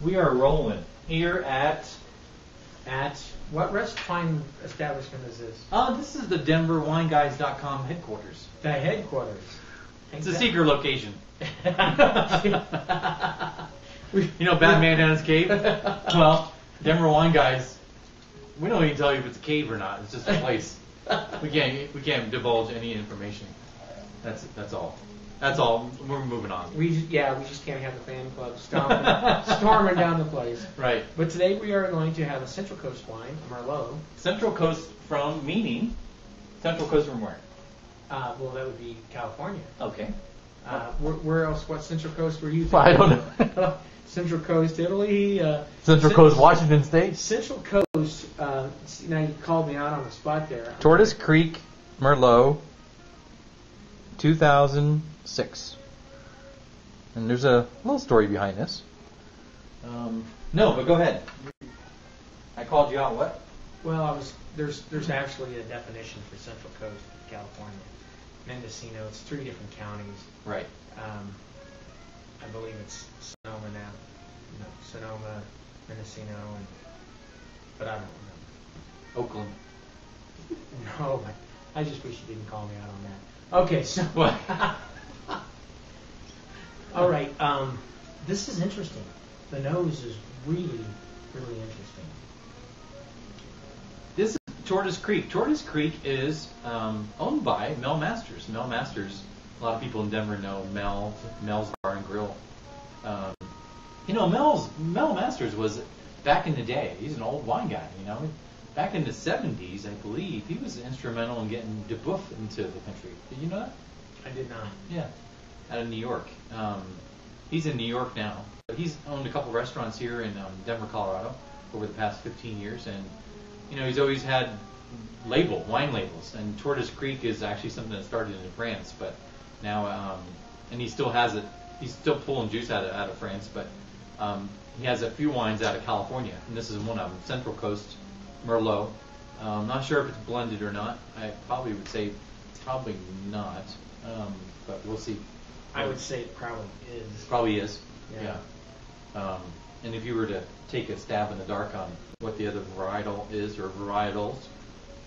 We are rolling here at what wine establishment is this? This is the DenverWineGuys.com headquarters. The headquarters. It's a secret location. You know Batman and his cave? Well, Denver Wine Guys, we don't even tell you if it's a cave or not. It's just a place. We can't divulge any information. That's all. That's all. We're moving on. We just can't have the fan club storming down the place. Right. But today we are going to have a Central Coast wine, a Merlot. Central Coast from meaning? Central Coast from where? Well, that would be California. Okay. Where else? What Central Coast were you thinking? Well, I don't know. Central Coast, Italy. Central Coast, Washington State. Central Coast. Now you called me out on the spot there. Tortoise Creek Merlot, 2006. And there's a little story behind this. No, but go ahead. I called you out. What? Well, there's actually a definition for Central Coast, California. Mendocino. It's 3 different counties. Right. I believe it's Sonoma now. No, Sonoma, Mendocino, but I don't remember. Oakland. No, I just wish you didn't call me out on that. Okay, so what? All right. This is interesting. The nose is really, really interesting. This is Tortoise Creek. Tortoise Creek is owned by Mel Masters. Mel Masters. A lot of people in Denver know Mel's Bar and Grill. Mel Masters was back in the day. He's an old wine guy. Back in the 70s, I believe, he was instrumental in getting DeBoeuf into the country. Did you know that? I did not. Yeah, out of New York. He's in New York now. But he's owned a couple restaurants here in Denver, Colorado, over the past 15 years, and he's always had wine labels. And Tortoise Creek is actually something that started in France, but now, and he still has it. He's still pulling juice out of France, but he has a few wines out of California, and this is one of them, Central Coast Merlot. I'm not sure if it's blended or not. I probably would say probably not, but we'll see. I would say it probably is. Probably is. Yeah. And if you were to take a stab in the dark on what the other varietal is or varietals,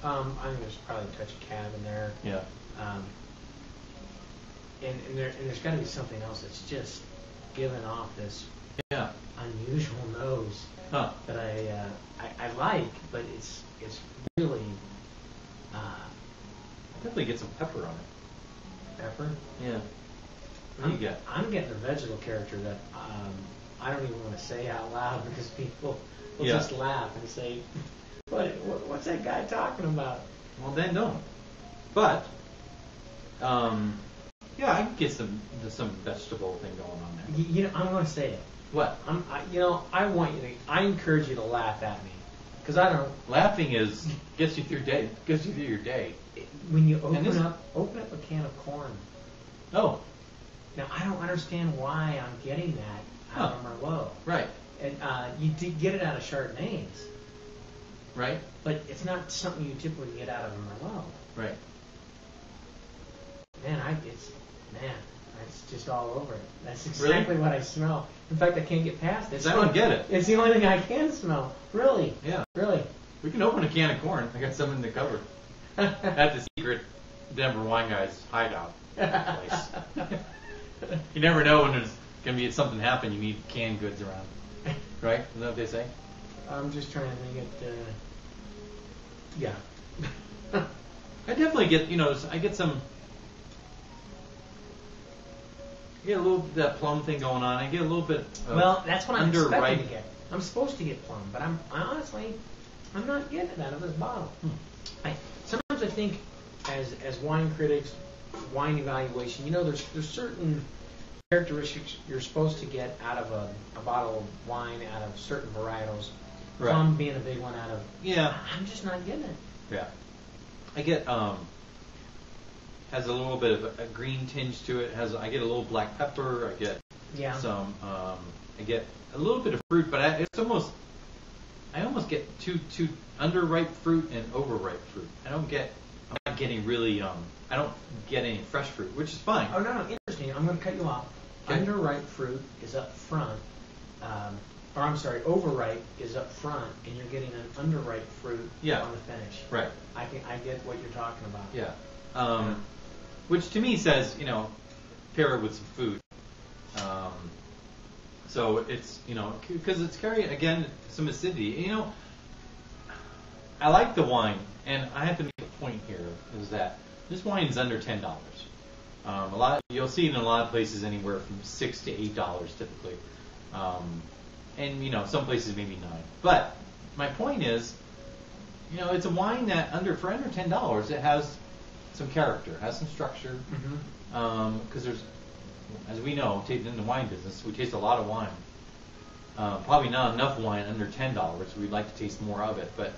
I think there's probably a touch of cab in there. Yeah. And there's got to be something else that's just giving off this unusual nose that I like, but it's really definitely get some pepper on it. Pepper. Yeah. What do you get? I'm getting a vegetal character that I don't even want to say out loud because people will just laugh and say, "What's that guy talking about?" Well, then don't. But I can get some vegetable thing going on there. I'm going to say it. What? I encourage you to laugh at me because I don't. Laughing gets you through your day. When you open up a can of corn. Oh. Now I don't understand why I'm getting that out of Merlot. Right. And you did get it out of Chardonnays. Right. But it's not something you typically get out of a Merlot. Right. It's just all over it. That's exactly what I smell. In fact, I can't get past it. I don't get it. It's the only thing I can smell. Really? Yeah. Really. We can open a can of corn. I got some in the cupboard. At the secret Denver Wine Guys hideout place. You never know when there's going to be something happen. You need canned goods around. Right? Isn't that what they say? I'm just trying to think it. Yeah. I definitely get, I get some. I get a little bit of that plum thing going on. I get a little bit of that's what I'm expecting to get. I'm supposed to get plum, but I'm not getting it out of this bottle. Sometimes I think, as wine critics, wine evaluation, there's certain characteristics you're supposed to get out of a bottle of wine, out of certain varietals. Right. Plum being a big one out of. Yeah. I'm just not getting it. Yeah. I get has a little bit of a green tinge to it. I get a little black pepper. I get some. I get a little bit of fruit, but I almost get too underripe fruit and overripe fruit. I'm not getting really. I don't get any fresh fruit, which is fine. Oh no, interesting. I'm going to cut you off. Okay. Underripe fruit is up front. or I'm sorry, overripe is up front, and you're getting an underripe fruit Yeah. on the finish. Right. I get what you're talking about. Yeah. Which to me says, pair it with some food. So it's, because it's carrying, again, some acidity. I like the wine, and I have to make a point here, is that this wine is under $10. You'll see it in a lot of places anywhere from $6 to $8 typically. And some places maybe $9. But my point is, it's a wine that for under $10, it has some character, has some structure. Because there's, as we know, in the wine business, we taste a lot of wine. Probably not enough wine under $10. We'd like to taste more of it, but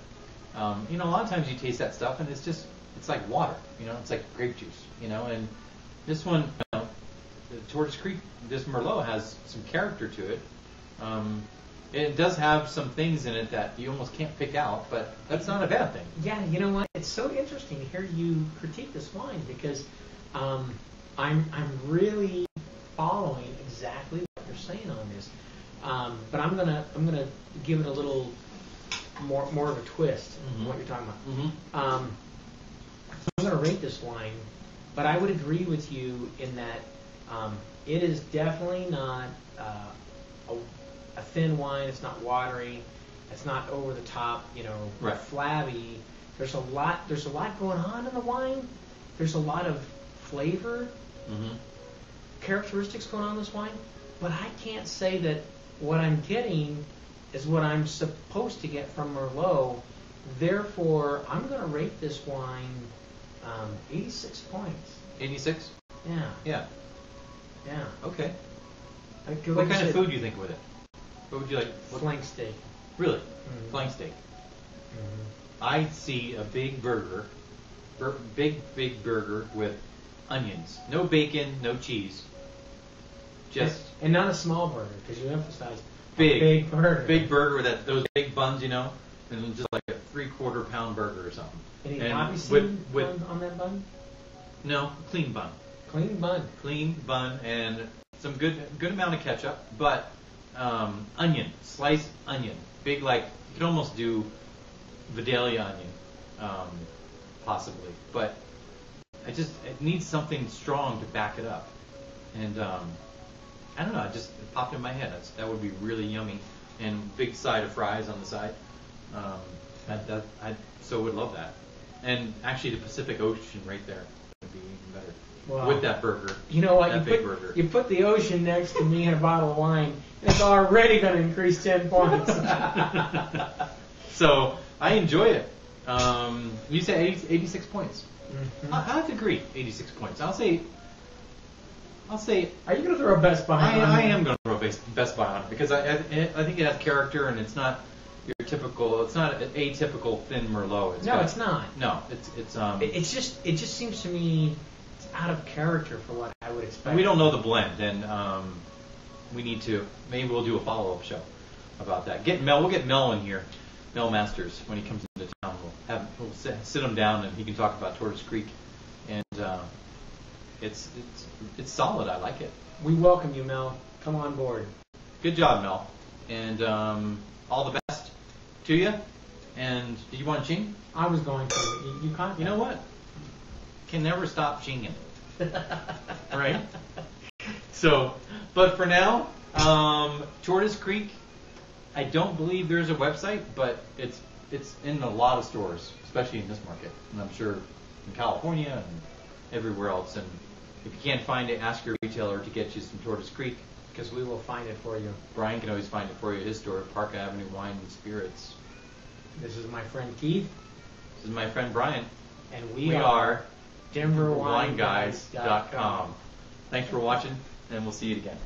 a lot of times you taste that stuff and it's like water. It's like grape juice. And this one, the Tortoise Creek, this Merlot has some character to it. It does have some things in it that you almost can't pick out, but that's not a bad thing. Yeah, you know what? It's so interesting to hear you critique this wine because I'm really following exactly what you're saying on this. But I'm gonna give it a little more of a twist on what you're talking about. I'm gonna rate this wine, but I would agree with you in that it is definitely not a thin wine. It's not watery. It's not over the top, Right. flabby. There's a lot going on in the wine. There's a lot of flavor, characteristics going on in this wine. But I can't say that what I'm getting is what I'm supposed to get from Merlot. Therefore, I'm going to rate this wine 86 points. 86? Yeah. Yeah. Yeah. Okay. Like What kind of food do you think with it? What would you like? Flank steak. Really? Flank steak. I see a big burger, big burger with onions. No bacon, no cheese. Just And not a small burger, because you emphasize big burger. Big burger with those big buns, and just like a 3/4 pound burger or something. Any And poppy seed on that bun? No, clean bun. Clean bun. Clean bun and some good amount of ketchup, but onion, sliced onion, big, like you could almost do Vidalia onion, possibly, but it needs something strong to back it up, and I don't know, it popped in my head. That would be really yummy, and big side of fries on the side. I so would love that, and actually the Pacific Ocean right there would be even better. Wow. With that burger. You know what? Burger. You put the ocean next to me and a bottle of wine, and it's already going to increase 10 points. So I enjoy it. You say 86 points. I have to agree. 86 points. I'll say. Are you going to throw a Best Buy on I it? am going to throw a Best Buy on it because I think it has character and it's not your typical. It's not an atypical thin Merlot. It's not. No, It just seems to me it's out of character for what I would expect. we don't know the blend, and we need to. Maybe we'll do a follow-up show about that. We'll get Mel in here, Mel Masters, when he comes into town. We'll sit him down and he can talk about Tortoise Creek, and it's solid. I like it. We welcome you, Mel. Come on board. Good job, Mel, and all the best to you. And did you want to ching? I was going to. You can't. You know what? Can never stop chinging. Right? So, but for now, Tortoise Creek, I don't believe there's a website, but it's in a lot of stores, especially in this market, and I'm sure in California and everywhere else. And if you can't find it, ask your retailer to get you some Tortoise Creek, because we will find it for you. Brian can always find it for you at his store, Park Avenue Wine and Spirits. This is my friend Keith. This is my friend Brian. And we are DenverWineGuys.com. Thanks for watching, and we'll see you again.